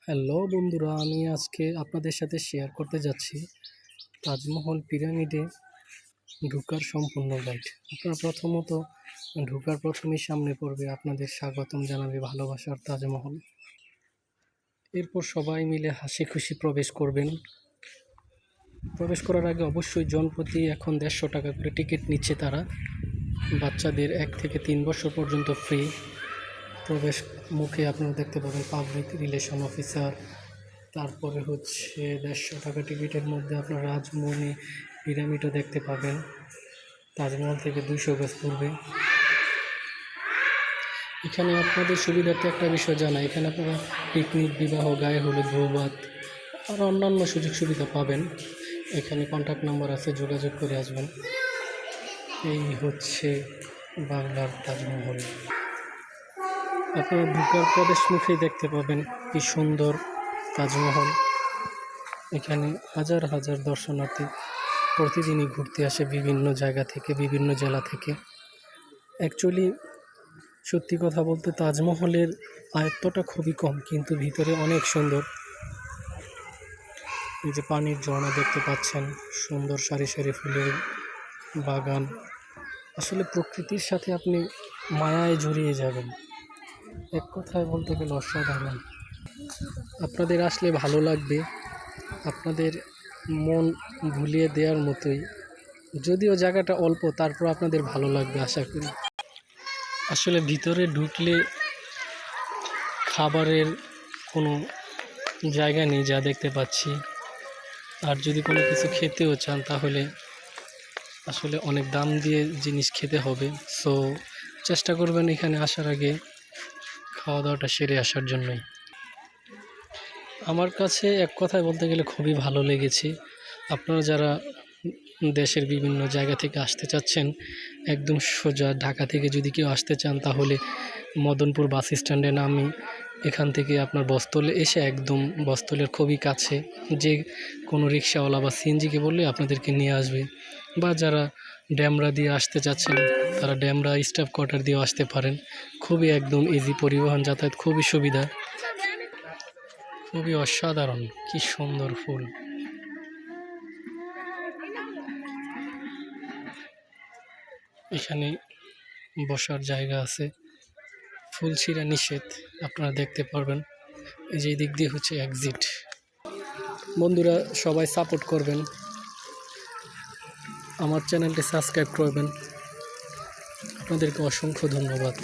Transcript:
Hello বন্ধুরা, আমি আজকে আপনাদের সাথে শেয়ার করতে যাচ্ছি তাজমহল পিরামিডে ঢোকার সম্পূর্ণ গাইড। আপনারা প্রথমত ঢোকার প্রথমেই সামনে পড়বে আপনাদের স্বাগতম জানাবে ভালোবাসার তাজমহল। এরপর সবাই মিলে হাসি খুশি প্রবেশ করবেন। প্রবেশ করার আগে অবশ্যই জনপ্রতি এখন 150 টাকা করে টিকিট নিচ্ছে তারা। বাচ্চাদের 1 থেকে 3 বছর পর্যন্ত ফ্রি। প্রবেশ মুখে আপনারা দেখতে পাবেন পাবলিক রিলেশন অফিসার। তারপরে হচ্ছে 150 টাকা টিকিটের মধ্যে আপনার রাজমণি পিরামিডও দেখতে পাবেন। তাজমহল থেকে 200 গজ পূর্বে। এখানে আপনাদের সুবিধার্থে একটা বিষয় জানা, এখানে আপনারা পিকনিক, বিবাহ, গায়ে হলুদ, বৌভাত আর অন্যান্য সুযোগ সুবিধা পাবেন। এখানে কন্ট্যাক্ট নাম্বার আছে, যোগাযোগ করে আসবেন। এই হচ্ছে বাংলার তাজমহল। আপনারা ঢোকার প্রবেশ মুখেই দেখতে পাবেন কি সুন্দর তাজমহল। এখানে হাজার হাজার দর্শনার্থী প্রতিদিনই ঘুরতে আসে বিভিন্ন জায়গা থেকে, বিভিন্ন জেলা থেকে। অ্যাকচুয়ালি সত্যি কথা বলতে তাজমহলের আয়ত্তটা খুবই কম, কিন্তু ভিতরে অনেক সুন্দর। এই যে পানির ঝর্ণা দেখতে পাচ্ছেন, সুন্দর সারি সারি ফুলের বাগান। আসলে প্রকৃতির সাথে আপনি মায়ায় জড়িয়ে যাবেন। এক কথায় বলতে গেলে অসাধারণ। আপনাদের আসলে ভালো লাগবে, আপনাদের মন ভুলিয়ে দেওয়ার মতোই। যদিও জায়গাটা অল্প, তারপর আপনাদের ভালো লাগবে আশা করি। আসলে ভিতরে ঢুকলে খাবারের কোনো জায়গা নেই যা দেখতে পাচ্ছি। আর যদি কোনো কিছু খেতেও চান তাহলে আসলে অনেক দাম দিয়ে জিনিস খেতে হবে। সো চেষ্টা করবেন এখানে আসার আগে খাওয়া দাওয়াটা সেরে আসার জন্যই। আমার কাছে এক কথায় বলতে গেলে খুবই ভালো লেগেছে। আপনারা যারা দেশের বিভিন্ন জায়গা থেকে আসতে চাচ্ছেন, একদম সোজা ঢাকা থেকে যদি কেউ আসতে চান তাহলে মদনপুর বাস স্ট্যান্ডে নামি এখান থেকে আপনার বস্তলে এসে একদম বস্তলের খুবই কাছে যে কোনো রিক্সাওয়ালা বা সিএনজিকে বললে আপনাদেরকে নিয়ে আসবে। বা যারা ড্যামরা দিয়ে আসতে চাচ্ছেন তারা ড্যামরা স্টাফ কোয়ার্টার দিয়েও আসতে পারেন। খুবই একদম ইজি পরিবহন, যাতায়াত খুবই সুবিধা। খুবই অসাধারণ, কি সুন্দর ফুল। এখানে বসার জায়গা আছে, ফুল ছিঁড়া নিষেধ, আপনারা দেখতে পারবেন। এই যে দিক দিয়ে হচ্ছে এক্সিট। বন্ধুরা সবাই সাপোর্ট করবেন, আমার চ্যানেলটি সাবস্ক্রাইব করবেন। আপনাদেরকে অসংখ্য ধন্যবাদ।